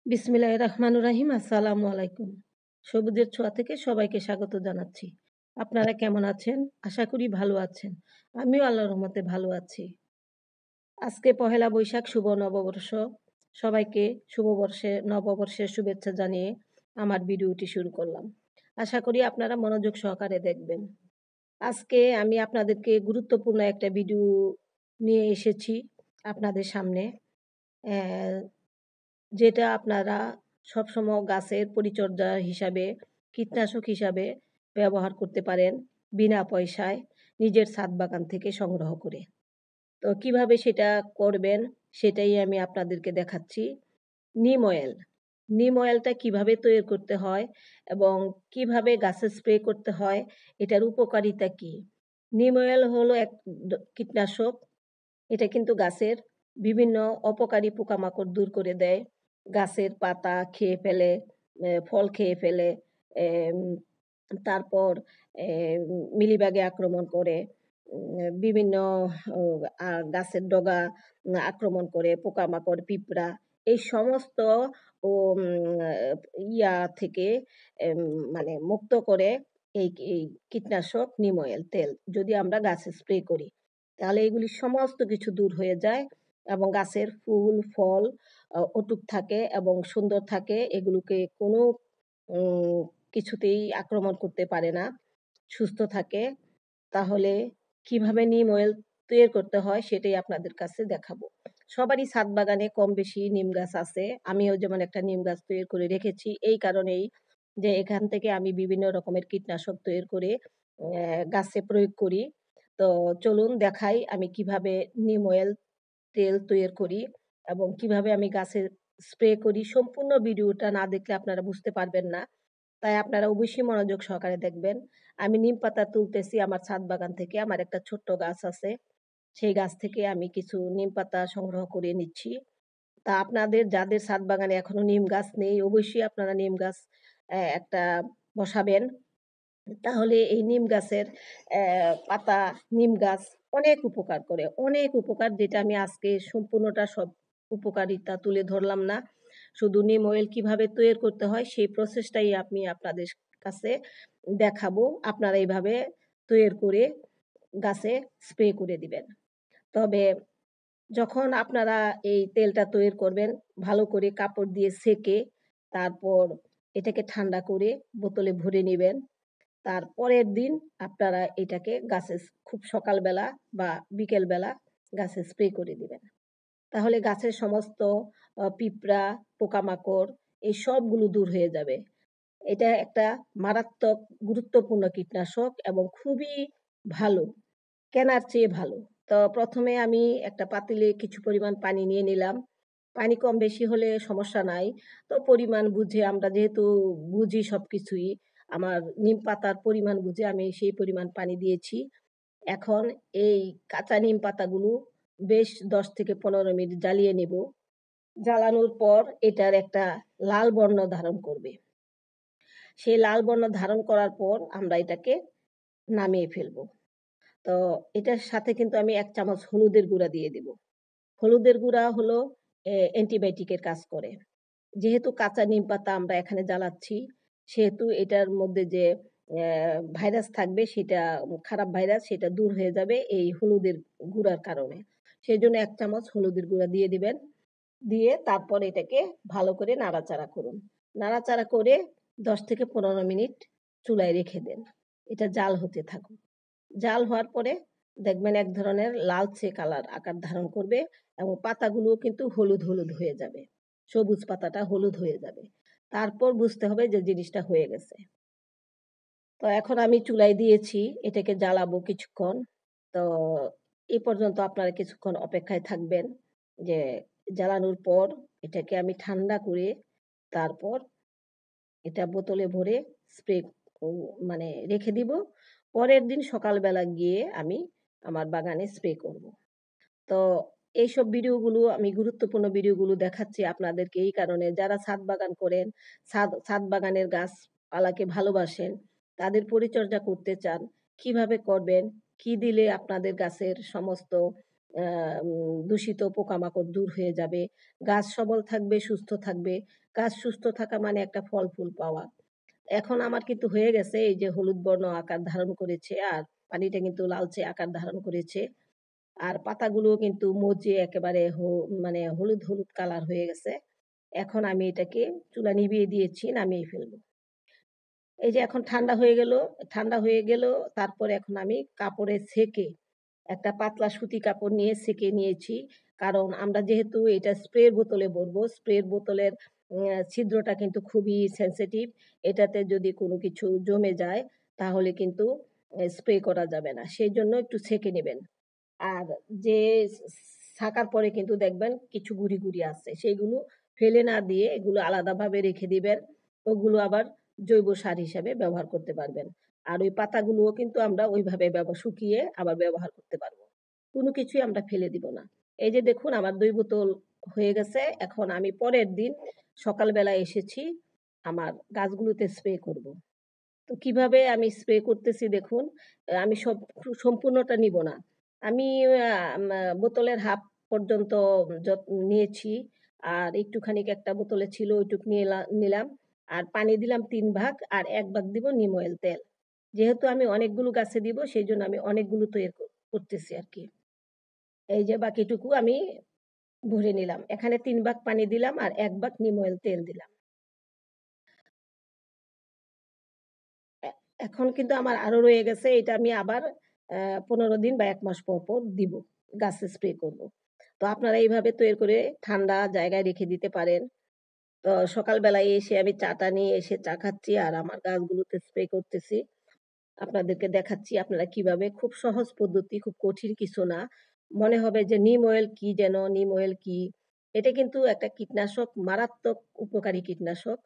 বিসমিল্লাহির রহমানির রহিম। আসসালামু আলাইকুম। সবুজের ছোঁয়া থেকে সবাইকে স্বাগত জানাচ্ছি। আপনারা কেমন আছেন? আশা করি ভালো আছেন। আমিও আল্লাহর রহমতে ভালো আছি। আজকে পহেলা বৈশাখ, শুভ নববর্ষ। সবাইকে নববর্ষের শুভেচ্ছা জানিয়ে আমার ভিডিওটি শুরু করলাম। আশা করি আপনারা মনোযোগ সহকারে দেখবেন। আজকে আমি আপনাদেরকে গুরুত্বপূর্ণ একটা ভিডিও নিয়ে এসেছি আপনাদের সামনে। অ্যা যেটা আপনারা সবসময় গাছের পরিচর্যা হিসাবে, কীটনাশক হিসাবে ব্যবহার করতে পারেন বিনা পয়সায় নিজের ছাদ বাগান থেকে সংগ্রহ করে। তো কিভাবে সেটা করবেন সেটাই আমি আপনাদেরকে দেখাচ্ছি। নিম অয়েল। নিম অয়েলটা কিভাবে তৈরি করতে হয় এবং কিভাবে গাছে স্প্রে করতে হয়, এটার উপকারিতা কী? নিম অয়েল হলো এক কীটনাশক। এটা কিন্তু গাছের বিভিন্ন অপকারী পোকামাকড় দূর করে দেয়। গাছের পাতা খেয়ে ফেলে, ফল খেয়ে ফেলে, এম তারপর মিলিবাগে আক্রমণ করে, বিভিন্ন ও গাছের ডগা আক্রমণ করে, পোকামাকড়, পিঁপড়া এই সমস্ত উম ইয়া থেকে এম মানে মুক্ত করে এই কীটনাশক নিম অয়েল তেল যদি আমরা গাছে স্প্রে করি। তাহলে এগুলি সমস্ত কিছু দূর হয়ে যায় এবং গাছের ফুল, ফল অটুট থাকে এবং সুন্দর থাকে। এগুলোকে কোনো উম কিছুতেই আক্রমণ করতে পারে না, সুস্থ থাকে। তাহলে কিভাবে নিম অয়েল তৈরি করতে হয় সেটাই আপনাদের কাছে দেখাবো। সবারই ছাদ বাগানে কম বেশি নিম গাছ আছে। আমিও যেমন একটা নিম গাছ তৈরি করে রেখেছি এই কারণেই যে এখান থেকে আমি বিভিন্ন রকমের কীটনাশক তৈরি করে গাছে প্রয়োগ করি। তো চলুন দেখাই আমি কিভাবে নিম অয়েল তেল তৈরি করি এবং কিভাবে আমি গাছে স্প্রে করি। সম্পূর্ণ ভিডিওটা না দেখলে আপনারা বুঝতে পারবেন না। তাই আপনারা অবশ্যই মনোযোগ সহকারে দেখবেন। আমি নিম পাতা তুলতেছি আমার ছাদ বাগান থেকে। আমার একটা ছোট্ট গাছ আছে। সেই গাছ থেকে আমি কিছু নিম পাতা সংগ্রহ করে নিচ্ছি। তা আপনাদের যাদের ছাদ বাগানে এখনো নিম গাছ নেই, অবশ্যই আপনারা নিম গাছ একটা বসাবেন। তাহলে এই নিম গাছের পাতা, নিম গাছ অনেক উপকার করে। অনেক উপকার, যেটা আমি আজকে সম্পূর্ণটা সব উপকারিতা তুলে ধরলাম না। শুধু নিম অয়েল কিভাবে তৈরি করতে হয় সেই প্রসেসটাই আমি আপনাদের কাছে দেখাবো। আপনারা এইভাবে তৈরি করে গাছে স্প্রে করে দিবেন। তবে যখন আপনারা এই তেলটা তৈরি করবেন, ভালো করে কাপড় দিয়ে সেঁকে তারপর এটাকে ঠান্ডা করে বোতলে ভরে নিবেন। তার পরের দিন আপনারা এটাকে গাছে খুব সকালবেলা বা বিকেলবেলা গাছে স্প্রে করে দিবেন। তাহলে গাছের সমস্ত পিঁপড়া, পোকামাকড় এই সবগুলো দূর হয়ে যাবে। এটা একটা মারাত্মক গুরুত্বপূর্ণ কীটনাশক এবং খুবই ভালো, কেনার চেয়ে ভালো। তো ১ম এ আমি একটা পাতিলে কিছু পরিমাণ পানি নিয়ে নিলাম। পানি কম বেশি হলে সমস্যা নাই। তো পরিমাণ বুঝে, আমরা যেহেতু বুঝি সবকিছুই, আমার নিম পাতার পরিমাণ বুঝে আমি সেই পরিমাণ পানি দিয়েছি। এখন এই কাঁচা নিম পাতাগুলো বেশ ১০ থেকে ১৫ মিনিট জ্বালিয়ে নেব। জ্বালানোর পর এটার একটা লাল বর্ণ ধারণ করবে। সেই লাল বর্ণ ধারণ করার পর আমরা এটাকে নামিয়ে ফেলব। তো এটার সাথে কিন্তু আমি ১ চামচ হলুদের গুঁড়া দিয়ে দিব। হলুদের গুঁড়া হলো অ্যান্টিবায়োটিকের কাজ করে। যেহেতু কাঁচা নিমপাতা আমরা এখানে জ্বালাচ্ছি, সেহেতু এটার মধ্যে যে ভাইরাস থাকবে, সেটা খারাপ ভাইরাস সেটা দূর হয়ে যাবে এই হলুদের গুঁড়ার কারণে। সেজন্য ১ চামচ হলুদের গুঁড়া দিয়ে দিবেন। দিয়ে তারপর এটাকে ভালো করে নাড়াচাড়া করুন। নাড়াচাড়া করে ১০ থেকে ১৫ মিনিট চুলায় রেখে দেন। এটা জাল হতে থাকুক। জাল হওয়ার পরে দেখবেন এক ধরনের লালচে কালার আকার ধারণ করবে এবং পাতাগুলোও কিন্তু হলুদ, হলুদ হয়ে যাবে। সবুজ পাতাটা হলুদ হয়ে যাবে। তারপর বুঝতে হবে যে জিনিসটা হয়ে গেছে। তো এখন আমি চুলায় দিয়েছি, এটাকে জ্বালাবো কিছুক্ষণ। তো এ পর্যন্ত আপনারা কিছুক্ষণ অপেক্ষায় থাকবেন যে জ্বালানোর পর এটাকে আমি ঠান্ডা করে তারপর এটা বোতলে ভরে স্প্রে উ মানে রেখে দিব। পরের দিন সকালবেলা গিয়ে আমি আমার বাগানে স্প্রে করব। তো এইসব ভিডিওগুলো আমি গুরুত্বপূর্ণ ভিডিওগুলো দেখাচ্ছি আপনাদেরকে এই কারণে, যারা ছাদ বাগান করেন, ছাদ বাগানের গাছপালাকে ভালোবাসেন, তাদের পরিচর্যা করতে চান, কিভাবে করবেন, কি দিলে আপনাদের গাছের সমস্ত দূষিত পোকামাকড় দূর হয়ে যাবে, গাছ সবল থাকবে, সুস্থ থাকবে। গাছ সুস্থ থাকা মানে একটা ফল ফুল পাওয়া। এখন আমার কিন্তু হয়ে গেছে এই যে হলুদ বর্ণ আকার ধারণ করেছে, আর পানিটা কিন্তু লালচে আকার ধারণ করেছে। আর পাতাগুলোও কিন্তু মজে একেবারে মানে হলুদ, হলুদ কালার হয়ে গেছে। এখন আমি এটাকে চুলা নিভিয়ে দিয়েছি, নামিয়ে ফেলব। এই যে এখন ঠান্ডা হয়ে গেল, তারপরে এখন আমি কাপড়ে ছেঁকে একটা পাতলা সুতি কাপড় নিয়ে ছেঁকে নিয়েছি। কারণ আমরা যেহেতু এটা স্প্রের বোতলে ভরবো, স্প্রের বোতলের ছিদ্রটা কিন্তু খুবই সেনসিটিভ। এটাতে যদি কোনো কিছু জমে যায় তাহলে কিন্তু স্প্রে করা যাবে না। সেইজন্য একটু ছেঁকে নিবেন। আর যে ছাঁকার পরে কিন্তু দেখবেন কিছু গুঁড়ি, গুঁড়ি আছে। সেইগুলো ফেলে না দিয়ে এগুলো আলাদাভাবে রেখে দিবেন। ওগুলো আবার জৈব সার হিসাবে ব্যবহার করতে পারবেন। আর ওই পাতাগুলোও কিন্তু আমরা ওইভাবে শুকিয়ে আবার ব্যবহার করতে পারবো। কোনো কিছুই আমরা ফেলে দিব না। এই যে দেখুন আমার ২ বোতল হয়ে গেছে। এখন আমি পরের দিন সকালবেলা এসেছি আমার গাছগুলোতে স্প্রে করব। তো কিভাবে আমি স্প্রে করতেছি দেখুন। আমি সম্পূর্ণটা নিব না। আমি বোতলের হাফ পর্যন্ত নিয়েছি। আর একটুখানি একটা বোতলে ছিল ওইটুক নিলাম। আর পানি দিলাম ৩ ভাগ আর ১ ভাগ দিব নিম অয়েল তেল। যেহেতু আমি অনেকগুলো গাছে দিব সেইজন্য আমি অনেকগুলো তৈরি করতেছি আরকি। এই যে বাকিটুকু আমি ভরে নিলাম। এখানে ৩ ভাগ পানি দিলাম আর ১ ভাগ নিম অয়েল তেল দিলাম। এ এখন কিন্তু আমার আরো রয়ে গেছে। এটা আমি আবার ১৫ দিন বা ১ মাস পর, পর দিব। গাছে স্প্রে করব। তো আপনারা এইভাবে তৈরি করে ঠান্ডা জায়গায় রেখে দিতে পারেন। তো সকালবেলায় এসে আমি চাটা নিয়ে এসে চা খাচ্ছি আর আমার গাছগুলোতে স্প্রে করতেছি। আপনাদেরকে দেখাচ্ছি আপনারা কিভাবে খুব সহজ পদ্ধতি, খুব কঠিন কিছু না। মনে হবে যে নিম অয়েল কি যেন, নিম অয়েল কি? এটা কিন্তু একটা কীটনাশক, মারাত্মক উপকারী কীটনাশক।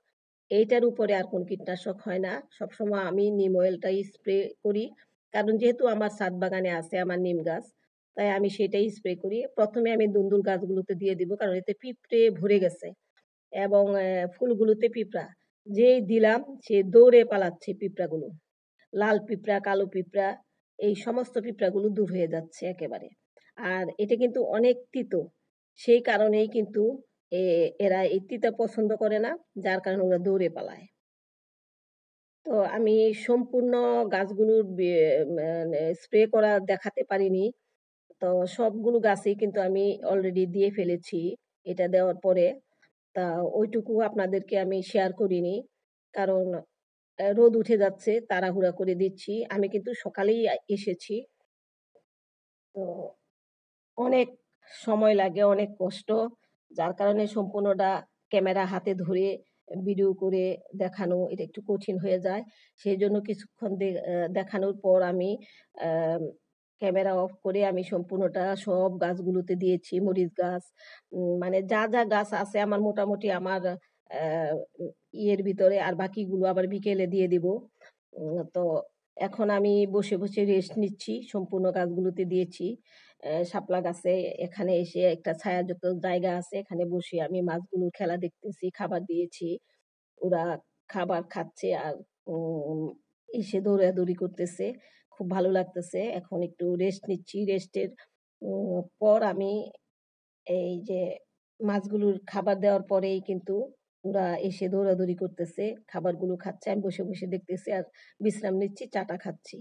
এইটার উপরে আর কোন কীটনাশক হয় না। সবসময় আমি নিম অয়েলটাই স্প্রে করি। কারণ যেহেতু আমার ছাদ বাগানে আছে আমার নিম গাছ, তাই আমি সেটাই স্প্রে করি। ১ম এ আমি দুন্দুল গাছগুলোতে দিয়ে দিব। কারণ এতে পিঁপড়ে ভরে গেছে এবং ফুলগুলোতে পিঁপড়া। যেই দিলাম সে দৌড়ে পালাচ্ছে পিঁপড়াগুলো। লাল পিঁপড়া, কালো পিঁপড়া এই সমস্ত পিঁপড়াগুলো দূর হয়ে যাচ্ছে একেবারে। আর এটা কিন্তু অনেক তিতো। সেই কারণেই কিন্তু এ এরা এই তিতা পছন্দ করে না। যার কারণে ওরা দৌড়ে পালায়। তো আমি সম্পূর্ণ গাছগুলোর মানে স্প্রে করা দেখাতে পারিনি। তো সবগুলো গাছেই কিন্তু আমি অলরেডি দিয়ে ফেলেছি। এটা দেওয়ার পরে। তা ওইটুকু আপনাদেরকে আমি শেয়ার করিনি। কারণ রোদ উঠে যাচ্ছে, তাড়াহুড়া করে দিচ্ছি। আমি কিন্তু সকালেই এসেছি। তো অনেক সময় লাগে, অনেক কষ্ট। যার কারণে সম্পূর্ণটা ক্যামেরা হাতে ধরে ভিডিও করে দেখানো এটা একটু কঠিন হয়ে যায়। সেজন্য কিছুক্ষণ দেখানোর পর আমি আম ক্যামেরা অফ করে আমি সম্পূর্ণটা সব গাছগুলোতে দিয়েছি। মরিচ গাছ মানে যা, যা গাছ আছে আমার মোটামুটি আমার অ্যা ইয়ের ভিতরে আর বাকিগুলো আবার বিকেলে দিয়ে দিব। তো এখন আমি বসে, বসে রেস্ট নিচ্ছি। সম্পূর্ণ গাছগুলোতে দিয়েছি। শাপলা গাছে এখানে এসে একটা ছায়াযুক্ত জায়গা আছে। এখানে বসে আমি মাছগুলোর খেলা দেখতেছি, খাবার দিয়েছি। ওরা খাবার খাচ্ছে আর উম এসে দৌড়াদৌড়ি করতেছে। খুব ভালো লাগতেছে। এখন একটু রেস্ট নিচ্ছি। রেস্টের পর আমি এই যে মাছগুলোর খাবার দেওয়ার পরেই কিন্তু ওরা এসে দৌড়াদৌড়ি করতেছে। খাবারগুলো খাচ্ছে। আমি বসে, বসে দেখতেছি আর বিশ্রাম নিচ্ছি, চাটা খাচ্ছি।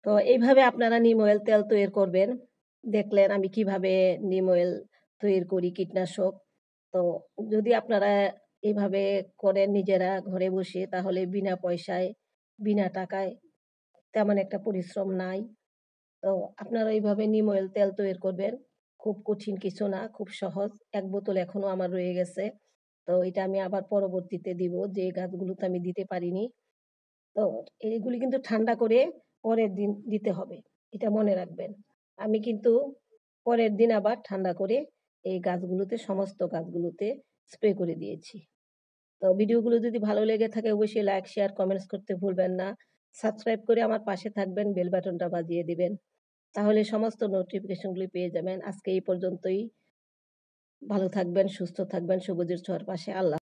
তো এইভাবে আপনারা নিম অয়েল তেল তৈরি করবেন। দেখলেন আমি কিভাবে নিম অয়েল তৈরি করি কীটনাশক। তো যদি আপনারা এভাবে করেন নিজেরা ঘরে বসে তাহলে বিনা পয়সায়, বিনা টাকায় তেমন একটা পরিশ্রম নাই। তো আপনারা এইভাবে নিম অয়েল তেল তৈরি করবেন। খুব কঠিন কিছু না, খুব সহজ। ১ বোতল এখনো আমার রয়ে গেছে। তো এটা আমি আবার পরবর্তীতে দিব যে গাছগুলোতে আমি দিতে পারিনি। তো এগুলি কিন্তু ঠান্ডা করে পরের দিন দিতে হবে। এটা মনে রাখবেন। আমি কিন্তু পরের দিন আবার ঠান্ডা করে এই গাছগুলোতে সমস্ত গাছগুলোতে স্প্রে করে দিয়েছি। তো ভিডিওগুলো যদি ভালো লেগে থাকে অবশ্যই লাইক, শেয়ার, কমেন্টস করতে ভুলবেন না। সাবস্ক্রাইব করে আমার পাশে থাকবেন, বেল বাটনটা বাজিয়ে দিবেন। তাহলে সমস্ত নোটিফিকেশনগুলি পেয়ে যাবেন। আজকে এই পর্যন্তই। ভালো থাকবেন, সুস্থ থাকবেন। সবুজের ছোঁয়ার পাশে। আল্লাহ